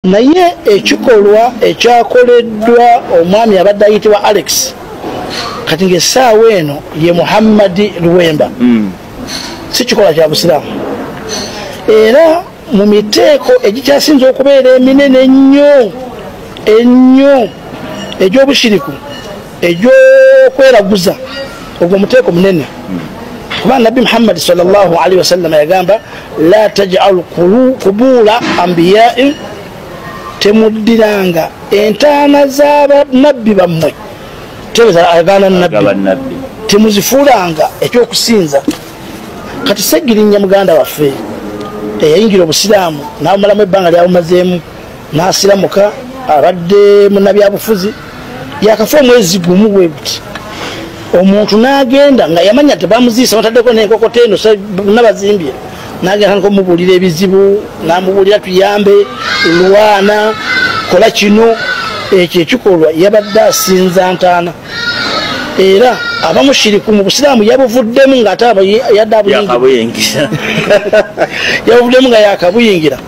naye ekikolwa ekyakoleddwa omwami abadde ayitibwa Alex kati ng'essaawa eno ye Muhammad Luwemba si kikola kya busiraamu era mu miteeko egikyasinza okubeera eminene ennyo egy'obushiriku egy'okweraguza ogwo muteeko munene kuba Nabbi Muhammad sallallahu alaihi wasallam yagamba la taj'al qubula anbiya'i temuddiranga entaana z'abannabbi bammwe tebeza agana nabbi temuzifuulanga ekyokusinza kati Segirinnya muganda waffe eyayingira obusiraamu n'amalamu ebbanga lyabumazeemu n'asiramuka abadde munnabyabufuzi yakafa omwezi gumu bwe buti omuntu n'agenda nga yamanya tebamuziisa bataddeko n'enkokota eno nabazimbye n'agenda nkomubuulira ebizibu n'amubuulira tuyambe lwana kola kino ekyo ekikolwa yabadde asinza ntaana era abamushiriku mu busiraamu yabuvuddemu ng'ate yadde yabuvuddemu nga yakabuyingira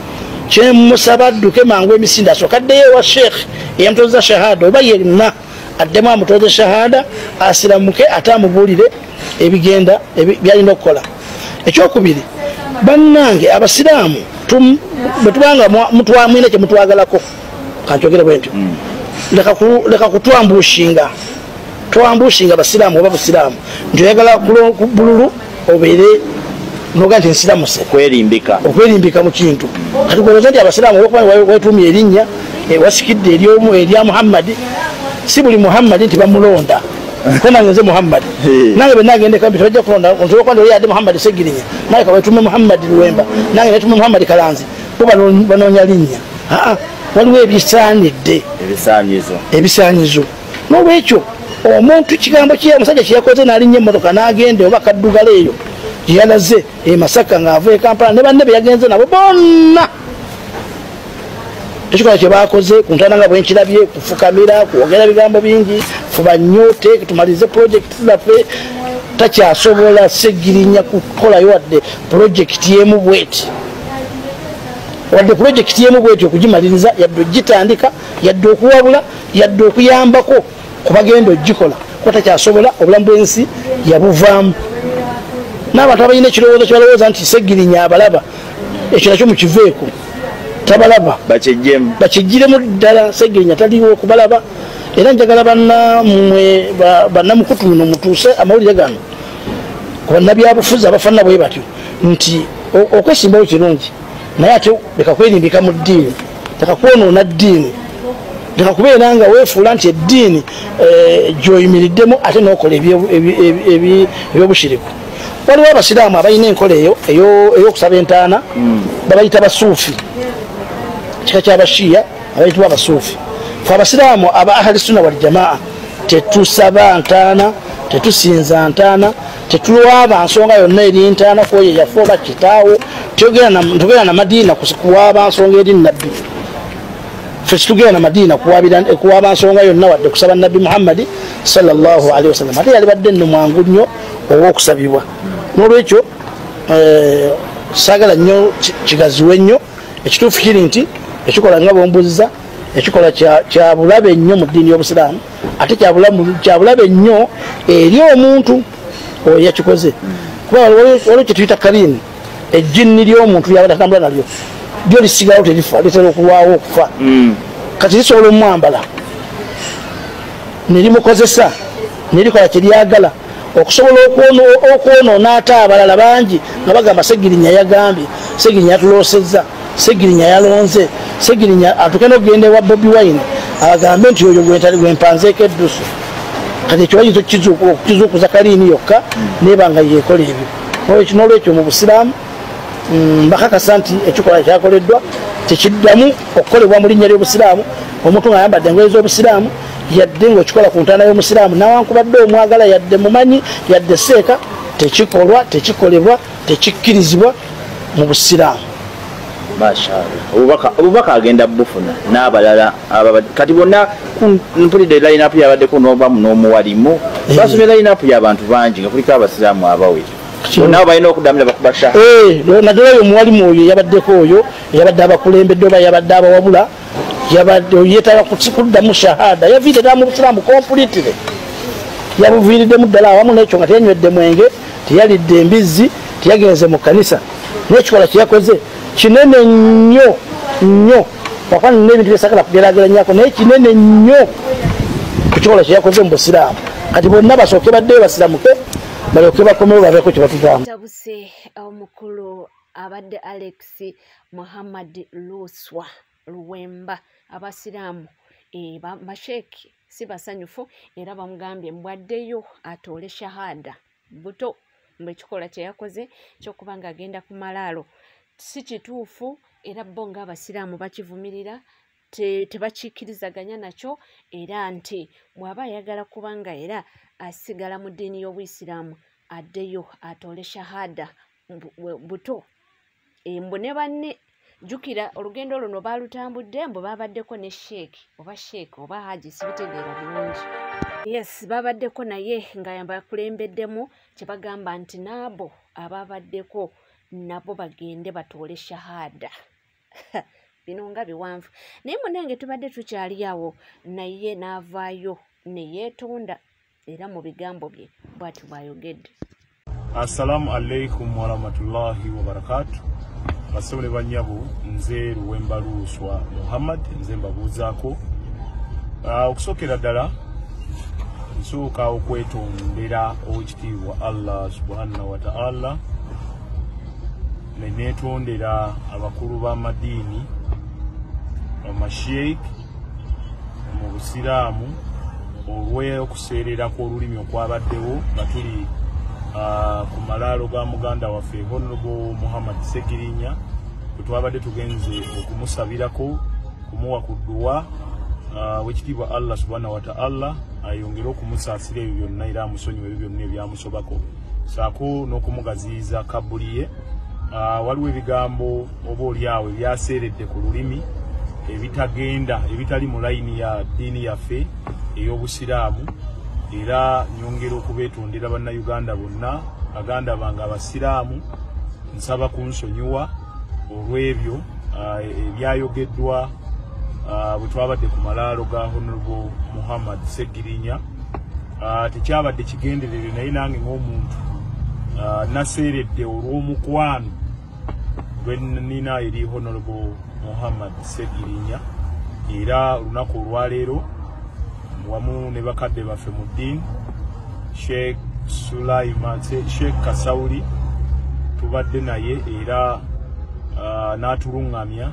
kyemusaba adduke mangu emisinde asooka addeyo ewa sheekh eyamutoza shahada oba yenna addemu amutoze shahada asiramuke ate amubuulire ebigenda byalina okukola. Ekyokubiri bannange abasiraamu bwetubanga mwine kye mutwagalako kankyogere bwe ntyo leka kutwambushinga twambushinga abasiraamu oba busiraamu nti oyagala bululu obeere noga nti nsiramuse okwerimbika mu kintu kati goloza nti abasiraamu wetumya erinnya wasikidde erya Muhammadi si buli Muhammadi nti bamulonda kona nze Muhammad nange benagende kambi tujja kulonda ontoka ndo yade Muhammad Segirinnya naye kawetume Muhammad Luwemba nange netume Muhammad Kalanzi kuba banonya linnya waliwo ebisaanyizo n'olwekyo omuntu kigambo kiya musajja kiyakoze n'alinnya emmotoka n'agende oba kaddugala eyo yalaze Masaka ng'ava e Kampala ne banne beyagenze nabo bonna ekikola kye baakoze ku ntana nga bwe nkirabye kufukamira kwogera bigambo bingi fuba nnyo teeke tumalize pulojekiti zaffe takyasobola Segirinnya kukolayo wadde pulojekiti yemu bweti okugimaliriza yadde ogitandika yadde okuwabula yadde okuyambako kubagenda ogikola kuba takyasobola obulamu bw'ensi yabuvaamu n'abantu abalina ekirowoozo kyebalowooza nti Segirinnya abalaba ekyo nakyo mukiveeko tabalaba bakijjiremu ddala Segirinnya taliwo okubalaba era njagala bannamukutu muno mutuuse amawulire gano ku bannabyabufuzi abafaanana bwe batyo nti okwesimbawo kirungi naye ate leka kwerimbika mu ddiini leka kwonoona ddiini leka kubeera nga weefuula nti eddiini gy'oyimiriddemu ate n'okola ebyobushiriku. Waliwo abasiraamu abalina enkola eyo ey'okusaba entaana babayita basuufi kika ky'abashiya abayitibwa abasuufi. Fe abasiraamu aba ahali sunna wal jamaa tetusaba ntaana tetusinza ntaana tetulwaba nsonga yonna eri ntaana kwoyo yaffe oba kitaawo tugenda na madiina kuwaaba nsonga eri nabbi ffe situgenda na madiina kuwaaba nsonga yonna wadde kusaba nabbi Muhammadi sallallahu alaihi wasallam ate yali badde nno mwangu nnyo ow'okusabibwa. N'olwekyo saagala nnyo kigaziwe nnyo ekituufu kiri nti ekikola nga bombuziza ekikola kya bulabe nnyo mu ddiini y'obusiraamu ate kya bulabe nnyo eri omuntu oyo yakikoze kuba waliwo kyetuyita karini ejjinni ly'omuntu lyabadde atambula nalyo lyo lisigalawo terifa litera okulwawo okufa kati lisobola omwambala nelimukozesa nelikola kyeryagala okusobola okwonoona ate abalala bangi nga bagamba Segirinnya yagambye Segirinnya yatuloosezza Segirinnya yalonze Segirinnya atuke n'okugenda ewa Bobi Wine agambe nti oyo gwempanzeeko eddusu kati ekyo bayinza okukizuukuza kaliini yokka neeba nga yeekola ebyo. N'olwekyo mu busiraamu mbakakasa nti ekikola kyakoleddwa tekiddamu okukolebwa mu linnya ly'obusiraamu omuntu ng'ayambadde engoye z'obusiraamu yadde ng'okikola ku ntaana y'omusiraamu nawankubadde omwagala yadde mumanyi yadde seeka tekikolwa tekikolebwa tekikkirizibwa mu busiraamu. Obubaka agenda bufuna n'abalala kati bonna mpulidde line up yabaddeko n'obamu n'omuwalimu basomye line up y'abantu bangi nga kuliko abasiraamu abawera nabo balina okudamira bakubasha naddala oyo muwalimu oyo yabaddeko oyo yabadde abakulembedde oba yabadde abawabula yabadde yetaba kuddamu shahada yaviirira mu busiraamu completely yabuviiriddemu ddala awamu n'ekyo nga teyanywedde mwenge teyalidde embizzi teyagenze mu kanisa n'ekikola kyeyakoze kinene nnyo wakwana n'ebintu byesagala kugeraageranyako naye kinene nnyo ku kikola kyeyakoze mu busiraamu kati bonna basooke baddeyo basiramuke balyoke bakomewo babeeko kye batuvaamu. Tabuse omukulu abadde Alex Muhammad Luswa Luwemba abasiraamu masheeki si basanyufu era bamugambye mbwaddeyo atoole shahada buto mbekikola kyeyakoze kyokuba nga agenda ku malaalo si kituufu era bo ng'abasiraamu bakivumirira tebakikirizaganya nakyo era nti bw'aba ayagala kubanga era asigala mu ddiini y'obuyisiraamu addeyo atoole shahada buto mbu ne banne jukira olugendo luno balutambudde mbu babaddeko ne sheeki oba haji sibitegeera bulungi yes babaddeko naye nga bakulembeddemu kye bagamba nti naabo ababaddeko nabo bagende batoole shahada bino nga biwanvu naye munange tubadde tukyali awo naye n'avaayo ne yeetonda era mu bigambo bye bw'ati bw'ayogedde. Assalamu alaikum warahmatullahi wabarakatuh. Basole banyabo nze Luwemba Luswa Muhammad nze mbabuuzaako okusokera ddala nsooka okwetondera owekitiibwa Allah subhanahu wa ta'ala neneetondera abakulu b'amadiini amasheik mu busiraamu olw'okuseererako olulimi okwabaddewo nga tuli ku malaalo ga muganda waffe Honorable Muhammad Segirinya twabadde tugenze okumusabirako kumuwa ku dduwa wekitiibwa Allah subhanahu wa ta'ala ayongere okumusaasira ebyo byonna era amusonyiwa ebyo byonna ebyamusobako saako n'okumugaziyiza kabuliye. Waliwo ebigambo oba oliawo ebyaseeredde ku lulimi ebitali mu layini ya ddiini yaffe ey'obusiraamu era nyongera okubeetondera bannayuganda bonna baganda bange abasiraamu nsaba kunsonyiwa olw'ebyo ebyayogeddwa bwe twabadde ku malaalo ga Honorable Muhammad Segirinya tekyabadde kigenderere naye nange ng'omuntu naseeredde olw'omukwano gwe nnina eri Honorable Muhammad Segirinya era olunaku olwaleero wamu ne bakadde baffe mu ddiini Sheikh Sulaiman Sheikh Kasauli tubadde naye era n'atulungamya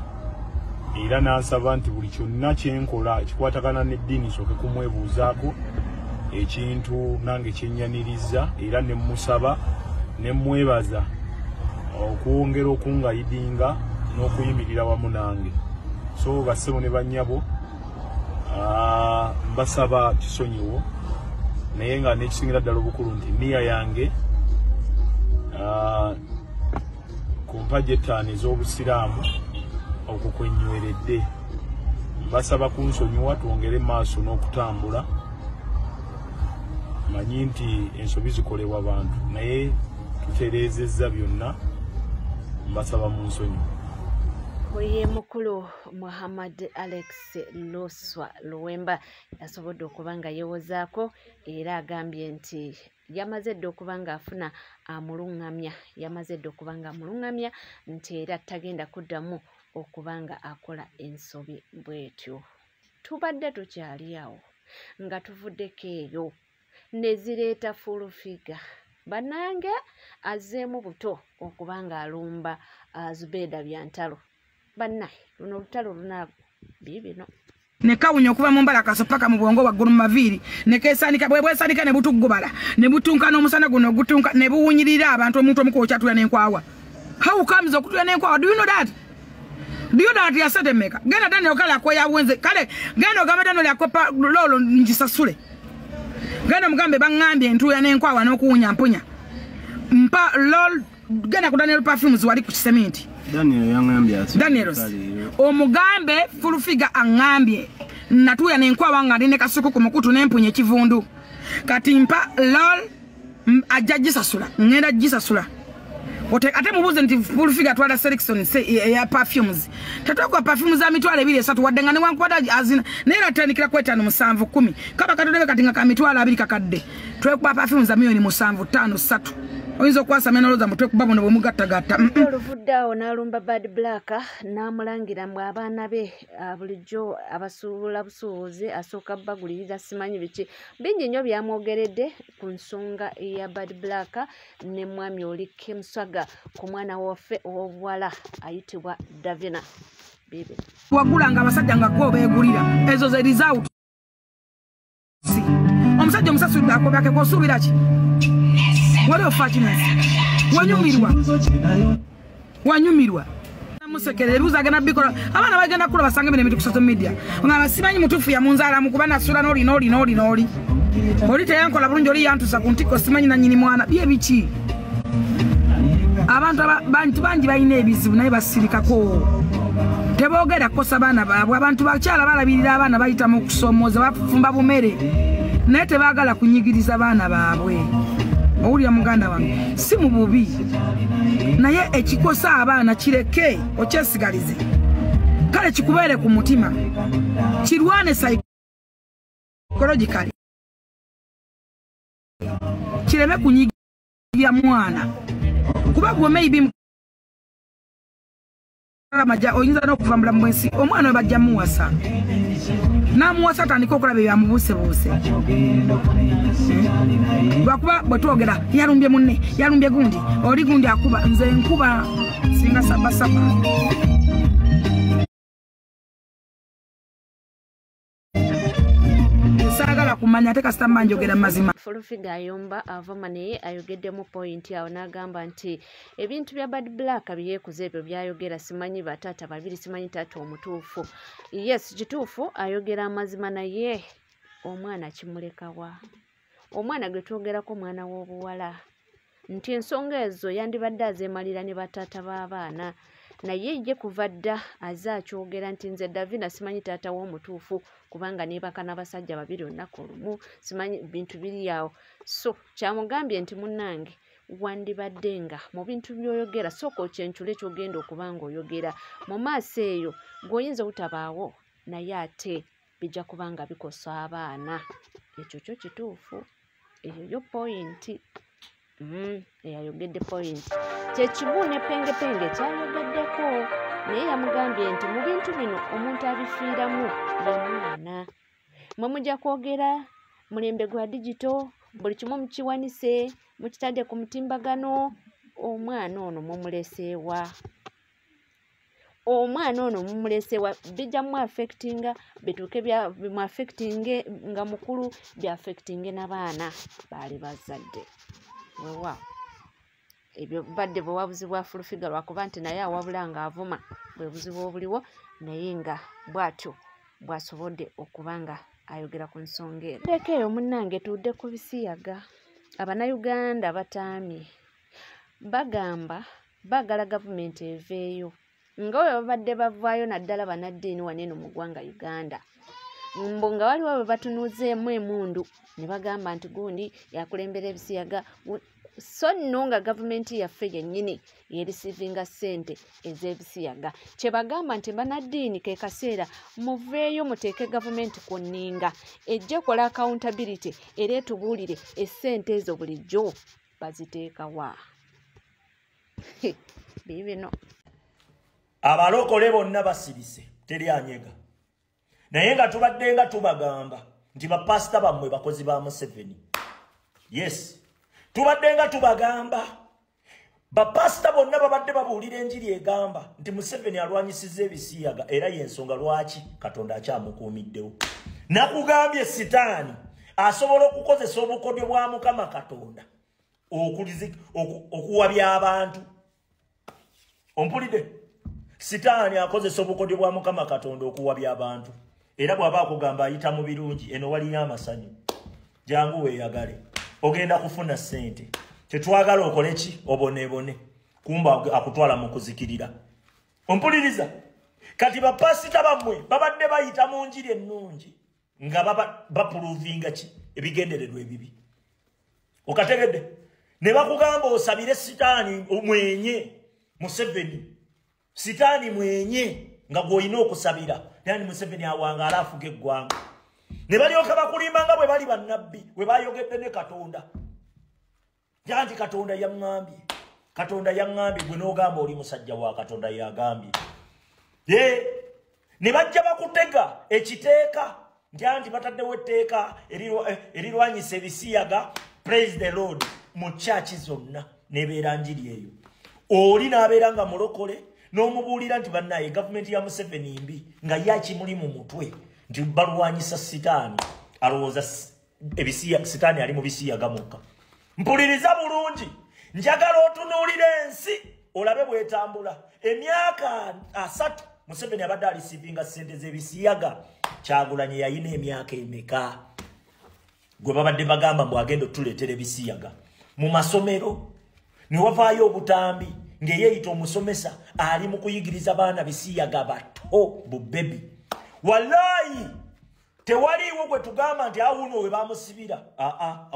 era n'ansaba nti buli kyonna kyenkola kikwatagana n'eddiini soke kumwebuuzaako ekintu nange kyenyaniriza era ne musaba ne mwebaza okwongera okungayidinga n'okuyimirira wamu nange so bassebo ne bannyabo mbasaba kisonyiwo naye nga nekisingira ddala obukulu nti niya yange ku mpagi ettaano ez'obusiraamu okwo kwenyweredde mbasaba kunsonyiwa twongere maaso n'okutambula manyi nti ensobi zikolebwa abantu naye tutereezezza byonna mbasaba mu nsonyiwa. Oye mukulu Muhammad Alex Luswa Luwemba yasobodde okuba nga yeewozaako era agambye nti yamaze dde okuba nga afuna amulungamya nti era tagenda kuddamu okuba nga akola ensobi bwetyo. Tubadde tukyali awo nga tuvuddeko eyo ne zireeta fulufiga bannange azzeemu buto okuba nga alumba Zubeda Byantalo. Bannaye luno olutalo luna bibino nekawunya okuva mu mbalakaso paka mu bwongo waggulu mu maviiri nekesaanika bwebwesaanika ne butuggubala ne butunka n'omusana guno ogutunka ne buwunyirira abantu omuntu omu kw'okyatula n'enkwawa. How comes okutula n'enkwawa? Do you know that? Yasete meka genda Daniel kale akoya bwenze kale genda ogamba Daniel akopa lolo njisasule genda mugambe bangambye ntuya n'enkwawa n'okuwunya mpunya mpa lol genda ku Daniel Perfumes wali ku kisementi Daniel omugambe fulufiga angambye natuya n'enkwawa nga ndine kasuku ku mukutu n'empunya ekivundu kati mpa lol ajja gisasula ngenda gisasula ate mubuze nti full figure twala selection ya perfumes tatoko perfumes za mitwala 2 wadde nga ne wankwada azina nera tandikira kwetano 7 10 kaba katodebe katinga ka mitwala 2 kakadde twekuba perfumes za milioni 7 5 3 oyinza okwasa menaloza mutwe kubabu ne bumugattagatta oluvuddeawo n'alumba Bad Black n'amulangira mbu abaana be bulijjo abasuubula busuubuzi asooka bagulirira simanyi biki bingi nnyo byamwogeredde ku nsonga eya Bad Black ne mwami oli Kemuswaga ku mwana waffe ow'obuwala ayitibwa Davina bibi wagulanga abasajja nga go beegulira ezo ze result omusajja omusasudde akobyake kosuubira ki wali ofakinesi wanyumirwa musekere ebibuzo agenda bikola abaana bagenda kula basanga bino ebintu ku social media nga basimanyi mutufu ya munzala mukuba nasula n'oli oli teyankola bulungi oli yantusa ku ntiko simanyi nanyini mwana bye biki abantu bangi balina ebizibu naye basirikako teboogera kukosa baana baabwe abantu bakyala balabirira abaana bayita mu kusomooza bafumba bumere naye tebaagala kunyigiriza baana baabwe owulira muganda wange si mu bubi naye ekikosa abaana kireke okyesigalize kale kikubeere ku mutima kirwane psychologically kireme kunyigira mwana kuba gwe maybe maja oyinza n'okuvambula mu nsi omwana we bajja muwasa n'amuwasa atandika okola bye byamubuusebuuse lwakuba bwe twogera yalumbye munne yalumbye gundi oli gundi akuba nze nkuba singa sabasaba saagala kumanya ate kasita mba njogera mazima Fulufiga ayomba avuma naye ayogeddemu point awo n'agamba nti ebintu bya Bad Black byekuze ebyo byayogera simanyi bataata babiri simanyi taata omutuufu yes kituufu ayogera amazima naye omwana kimulekawa omwana gwe twogerako mwana w'obuwala nti ensonga ezo yandibadde azeemalira ne bataata b'abaana naye ye kuva dda aze akyogera nti nze Davina simanyi taata w'omutuufu kubanga neebaka n'abasajja babiri olunaku olumu simanyi bintu biri awo so kyamugambye nti munnange wandibadde nga mu bintu by'oyogera sooka okyenkyule ky'ogenda okuba ng'oyogera mu maaso eyo gw'oyinza obutabaawo naye ate bijja kubanga bikosa abaana ekyo kyo kituufu eyo yo pointi eyayogedde point kyekimu ne pengepenge kyayogeddeko naye yamugambye nti mu bintu bino omuntu abifiiramu bamwana mwe mujja kwogera mulembe gwa digito buli kimu mukiwanise mukitadde ku mutimbagano omwana ono mumuleseewa bijja mu affectinga bituuke mu affectinge nga mukulu bya affectinge n'abaana baali bazadde wewa ebyo badde bwewabuzi bwa Fulufiga lwakuba nti naye awabula nga avuma bwe buzibu obuliwo naye nga bw'atyo bw'asobodde okuba nga ayogera ku nsonga eyo leka eyo munnange tudde ku bisiyaga abanayuganda bataamye bagamba baagala gavumenti eveeyo nga bwe babadde bavaayo naddala bannaddiini waneeno mu ggwanga Uganda mbu nga waliwo bwe batunuuzeemu emundu ne bagamba nti gundi yakulembera ebisiyaga so nno nga gavumenti yaffe yennyini yerisivinga ssente ez'ebisiyaga kye bagamba nti bannaddiini ke kaseera muveeyo muteeke gavumenti ku nninga ejje kola accountability era etubuulire essente ezo bulijjo baziteekawa bibino abalokole bonna basirise teri anyega naye nga tubadde nga tubagamba nti bapasita bammwe bakozi ba Museveni yes tubadde nga tubagamba bapasita bonna babadde babuulira enjiri egamba nti Museveni alwanyisiza ebisiyaga era yensonga lwaki Katonda akyamukuumiddewo nakugambye sitaani asobola okukozesa obukodyo bwa Mukama Katonda okuwabya abantu ompulidde sitaani akozesa obukodyo bwa Mukama Katonda okuwabya abantu era bw'aba akugamba ayita mu birungi eno waliyo amasanyu jangu weeyagale ogenda kufuna ssente tetwagala okole ki obonebone kumba akutwala mu kuzikirira ompuliriza kati bapasita bammwe babadde bayita mu njiri ennungi nga bapuluvinga ki ebigendererwa ebibi Okategedde ne bakugamba osabire sitaani mwenye Museveni sitaani mwenye nga gwoyina okusabira yani Museveni awanga alafuga eggwanga ne balyoka bakulimba nga bwe bali bannabbi bwe bayogedde ne Katonda janti Katonda yangambye gwe n'ogamba oli musajja wa Katonda yagambye ne bajja bakutega ekiteeka nti bataddewo etteeka erirwanyisa ebisiyaga praise the Lord mu church zonna nebeera njiri eyo oli n'abeera nga mulokole n'omubuulira nti bannaye gavumenti ya Museveni mbi nga yakimuli mu mutwe nti balwanyisa sitaani alowooza sitaani ali mu bisiyaga mukka mpuliriza bulungi njagala otunuulira ensi olabe bwetambula emyaka 3 Museveni abadde alisivinga ssente z'ebisiyaga Kyagulanyi yayina emyaka emeka gwe babadde bagamba mbu agenda otuleetera ebisiyaga mu masomero ne wavaayo obutambi ng'eyeeyita omusomesa ali mu kuyigiriza baana bisiyaga bato bubebi wallahi tewaliiwo gwe tugamba nti awuno we bamusibira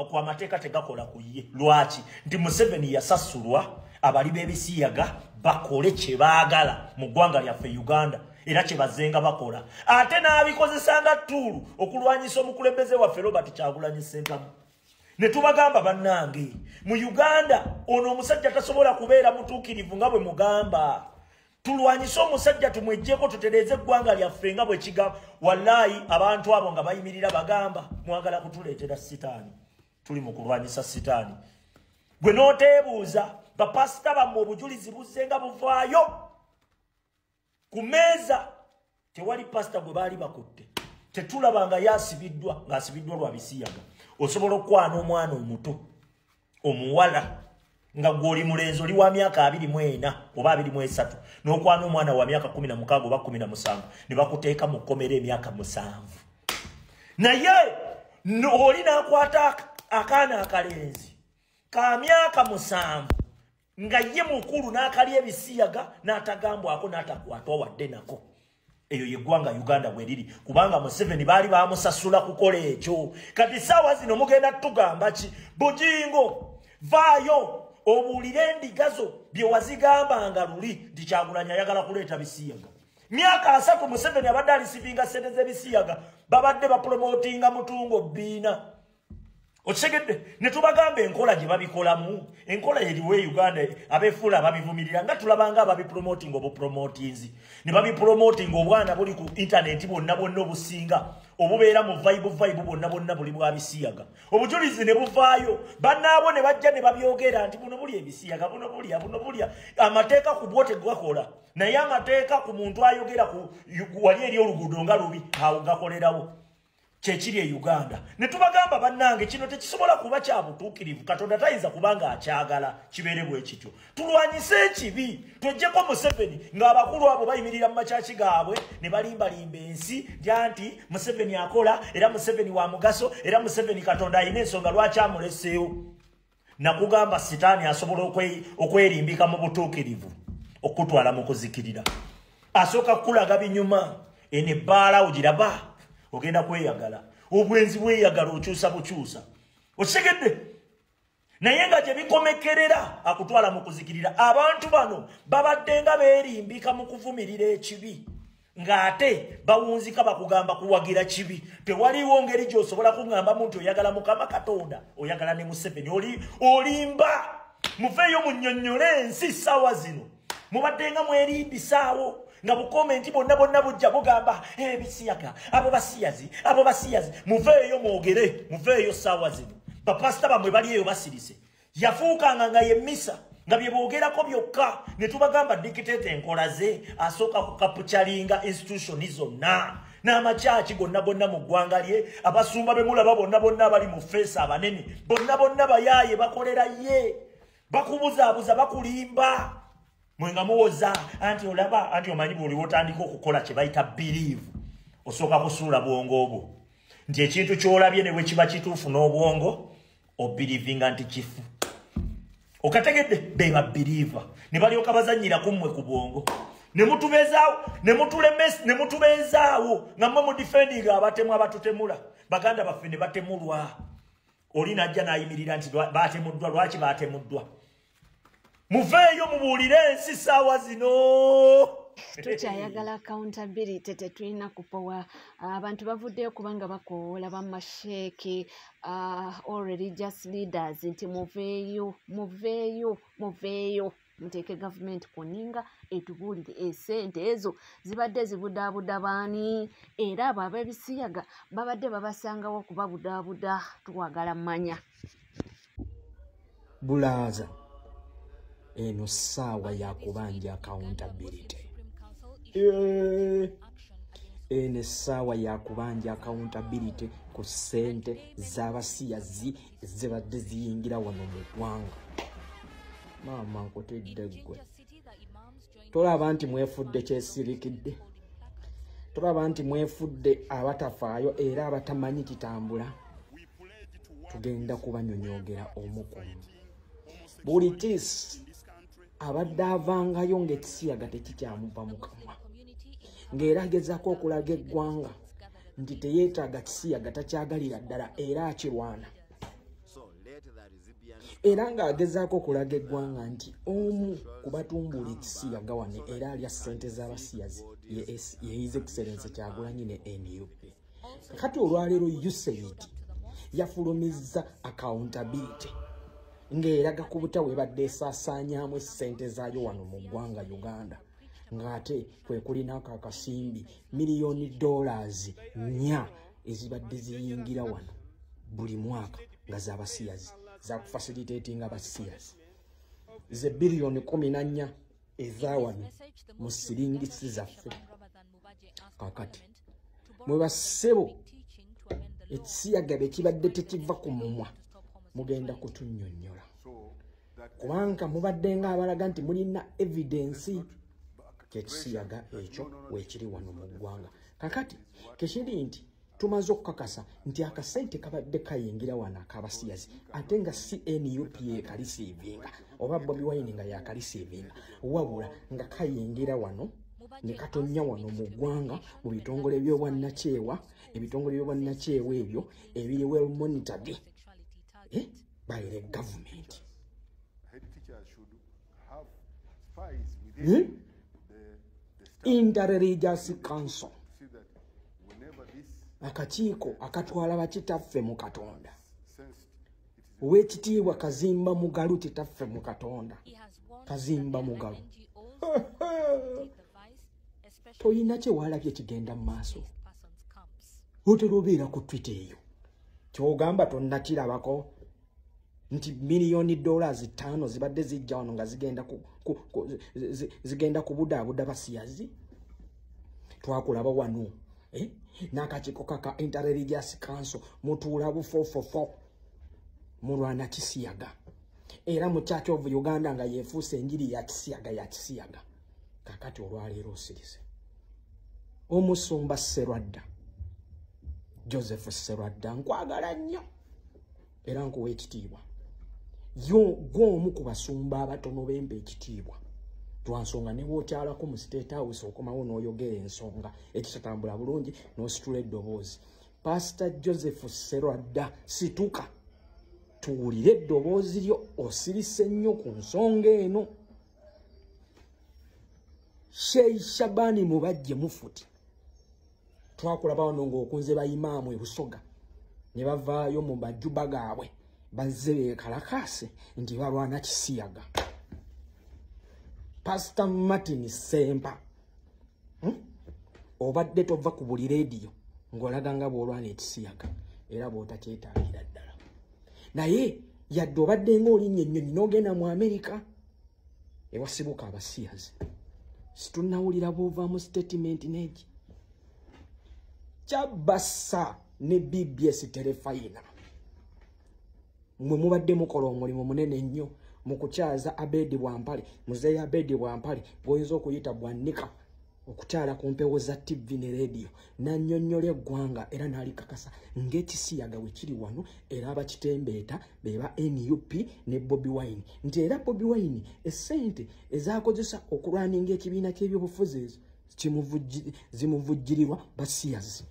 ku amateeka tegakola ku ye lwaki nti Museveni yasasulwa abali b'ebisiyaga bakole kye baagala mu ggwanga lyaffe Uganda era kye bazenga bakola ate n'abikozesanga ttuulu okulwanyisa omukulembeze waffe Robert Kyagulanyi Ssentamu ne tubagamba bannange mu Uganda ono omusajja tasobola kubeera mutuukirivu nga bwe mugamba tulwanyise omusajja tumwejjeko tutereeze eggwanga lyaffe nga bwe kigamba wallahi abantu abo nga bayimirira bagamba mwagala kutuleetera sitaani tuli mu kulwanyisa sitaani gwe n'oteebuuza bapasita bammwe obujulizi buzze nga buvaayo ku meeza tewali pasita gwe baali bakutte tetulabanga yasibiddwa ng'asibiddwa lwa bisiyaga osobola okwana omwana omuto omuwala nga gw'oli mulenzi oli wa myaka 24 oba 23 n'okwana omwana wa myaka 16 oba 17 ne bakuteeka mu kkomera emyaka 7 naye oli n'akwata akaana akalenzi ka myaka 7 nga ye mukulu n'akalya ebisiyaga n'atagambwako n'atakwatwa wadde nako eyo yeggwanga Uganda bweriri kubanga Museveni baali bamusasula kukola ekyo kati saawa zino mugenda tugamba ki Bujingo vaayo obuulire endigazo bye wazigambanga luli nti Kyagulanyi ayagala kuleeta bisiyaga myaka 3 Museveni abadde alisivinga ssente z'ebisiyaga babadde bapromotinga mutungo bbiina okitegedde ne tubagamba enkola gye babikolamu enkola eriwo Uganda abeefuula babivumirira nga tulabanga ababipromoting obupromotinzi ne babipromoting obwana buli ku internet bonna obusinga obubeera mu vibe bonna buli bwa bisiyaga obujulizi ne buvaayo bannaabo ne bajja ne babyogera nti buno buli ebisiyaga buno bulya amateeka ku bwote gakola naye amateeka ku muntu ayogera ku wali eri oluguudo nga lubi awo gakolerawo kyekiri e Uganda ne tubagamba bannange kino tekisobola kuba kya butuukirivu Katonda tayinza kubanga akyagala kibeere bwe kityo tulwanyise ekibi twejjeko Museveni ng'abakulu abo bayimirira mu makyaki gaabwe ne balimbalimba ensi nti Museveni akola era Museveni wa mugaso era Museveni Katonda ayina ensonga lwaki amuleseewo nakugamba sitaani asobola okwerimbika mu butuukirivu okutwala mu kuzikirira asooka kukulaga binyuma eno ebbaala ogiraba ogenda kweyagala obwenzi bweyagala okyusa bukyusa okitegedde naye nga gye bikomekerera akutwala mu kuzikirira abantu bano babadde nga beerimbika mu kuvumirira ekibi ng'ate bawunzika bakugamba kuwagira kibi tewaliwo ngeri gy'osobola kuŋŋambamu nti oyagala Mukama Katonda oyagala ne Museveni olimba muveeyo munnyonnyole ensi ssaawa zino mubadde nga mwerimbisaawo nga bukomenti bonna bujja bugamba ebisiyaga abo basiyazi muveeyo mwogere muveeyo ssaawa zino bapasita bamwe bali eyo basirise yafuukanga nga yemmisa nga bye boogerako byokka ne tubagamba dikiteeta enkola ze asooka kukapucalinga institutioni zonna n'amakyaki gonna mu ggwanga lye abasumba bemulaba bonna bali mu feesi abanene bonna bayaaye bakolera ye bakubuzaabuza bakulimba mwenga muwoza anti olaba anti omanyi buli wotandika okukola kye bayita believe osooka kusuula bwongo obwo nti ekintu kyolabye ne bwe kiba kituufu n'obwongo obirivinga nti kifu okategedde beba believer ne balyoka bazanyira kummwe ku bwongo ne mutubeezaawo nga mmwe mu defending abatemu abatutemula baganda baffe ne batemulwa oli najja nayimirira nti baatemuddwa lwaki baatemuddwa muveeyo mubuulire ensi ssaawa zino tukyayagala accountability tetulina kupowa abantu bavuddeyo kubanga bakoola bamasheeki all religious leaders nti muveeyo muteeke gavumenti kuninga etubuulire esente ezo zibadde zibudaabuda baani era abo ab'ebisiyaga babadde babasangawo okubabudaabuda tuwagala mmanya bulaaza eno ssaawa yakubanja accountability eno essaawa yakubanja accountability ku ssente z'abasiyazi zibadde ziyingira wano mu ggwanga maama nkotedde ggwe tolaba nti mwefudde kyesirikidde tolaba nti mwefudde abatafaayo era abatamanyi kitambula tugenda kubanyonyogera omukumu buli kisi abadde avangayo ng'ekisiyaga tekikyamuva mu kamwa ng'era agezaako okulaga eggwanga nti teyeetaaga kisiyaga takyagalira ddala era akirwana era ng'agezaako okulaga eggwanga nti omu ku batumbula ekisiyaga wano era alya ssente z'abasiyazi ye His Excellency Kyagulanyi ne NUP kati olwaleero USAID yafulumizza accountability ng'eraga ku butawe badde esaasaanyaamu essente zaayo wano mu ggwanga Uganda ng'ate kwe kulinaako akasimbi miliyoni $4 ezibadde ziyingira wano buli mwaka nga z'abasiyazi za kufacilitatinga abasiyazi ze biliyoni 14 eza wano mu siringisi zaffe kakati mwe bassebo ekisiyaga bwe kibadde tekiva ku mumwa mugenda kutunnyonnyola kubanga mubadde nga abalaga nti mulina evidensi kyekisiyaga ekyo weekiri wano mu ggwanga kakati kekiri nti tumaze okukakasa nti akasente kabadde kayingira wano ak'abasiyazi ate nga si NUP ekalisiivinga oba Bobi Wine nga yakalisiivinga wabula nga kayingira wano ne katonya wano mu ggwanga mu bitongole by'obwannakyewa ebitongole by'obwannakyewa ebyo ebiri well monitored by the government. Interreligious Council akakiiko akatwala bakitaffe mu Katonda ow'ekitiibwa Kazimba Mugalu kitaffe mu Katonda Kazimba Mugalu toyina kye waalabye kigenda mu maaso otera obeera ku Twitter eyo kyogamba tonnakirabako nti miliyoni $5 zibadde zijja wano nga zigenda kubudaabuda basiyazi twakulaba wano n'akakiiko kaka Interreligious Council mutuula bufofofo mulwana kisiyaga era mu Church of Uganda nga yeefuuse enjiri ya kisiyaga kakati olwaleero osirize omusumba Serwadda Joseph Serwadda nkwagala nnyo era nkuwa ekitiibwa gw'omu ku basumba abatono bemba ekitiibwa twansonga ne bw'okyalako mu State House okomawo n'oyogera ensonga ekitatambula bulungi n'ositula eddoboozi Pastor Joseph Serwadda situka tuwulire eddoboozi lyo osirise nnyo ku nsonga eno Sheikh Shabani Mubajje Mufuti twakulaba wano ng'okunze bayimaamu e Busoga ne bavaayo mu majuba gaabwe bazze beekalakaase nti balwana kisiyaga Pastor Martin Sempa obadde tova ku buli rediyo ng'olaga nga bw'olwana ekisiyaga era bw'otakyetaagira ddala naye yadde obadde ng'olinnye ennyonyi n'ogenda mu Amerika ewasibuka abasiyazi situnnawulira bw'ova mu statement neegi Kyabassa ne BBS Terefayina mwe mubadde mukola omulimu munene nnyo mu kukyaza Abedi Bwampale muzeeyi Abedi Bwampale bw'oyinza okuyita Bwannika okukyala ku mpewo za TV ne radio nannyonnyola eggwanga era n'alikakasa ng'ekisiyaga we kiri wano era abakitembeeta beba NUP ne Bobi Wine nti era Bobi Wine essente ezaakozesa okulwaninga ekibiina ky'ebyobufuzi ezo zimuvujjirirwa basiyazi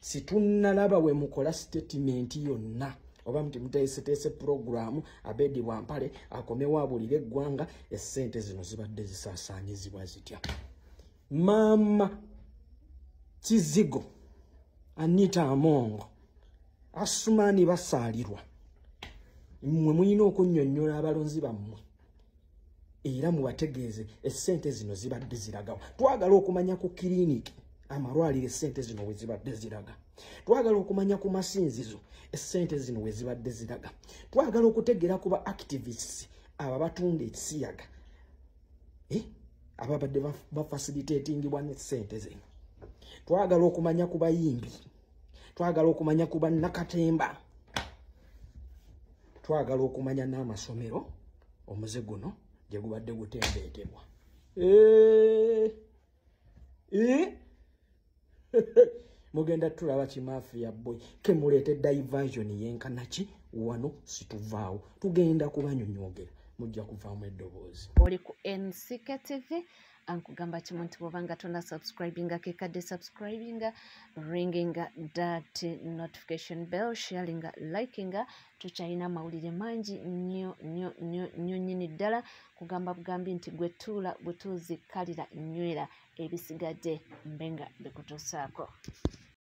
situnnalaba we mukola statement yonna oba mti muteeseteese programu Abedi Wampale akomewo abulire eggwanga essente zino zibadde zisaasaanyizibwa zitya. Mama Kizigo, Anita Amongo, Asumani basaalirwa. Mmwe muyina okunnyonnyola abalonzi bammwe era mubategeeze essente zino zibadde ziragawa. Twagala okumanya ku kiriniki amalwaliro essente zino we zibadde ziraga. Twagala okumanya ku masinzizo essente zino we zibadde ziraga. Twagala okutegeera ku ba activists aba batunda ekisiyaga ababadde bafacilitatingibwa n'essente zino. Twagala okumanya ku bayimbi. Twagala okumanya ku bannakatemba. Twagala okumanya n'amasomero omuze guno gye gubadde gutembeetebwa. Mugenda tulaba Kimafia boy kemuleete diversion yenkanaki wano situvaawo tugenda kubanyonyogera mujja kuvaamu eddoboozi. Oli ku NCK TV ankugamba kimu nti bw'obanga tonna subscribinga kekadde subscribinga ringinga that notification bell sharinga likinga tukyalina amawulire mangi nnyo nnyini ddala kugamba bugambi nti gwe tuula butuuzi kalira nywera ebisigadde mbenga bikutuusaako.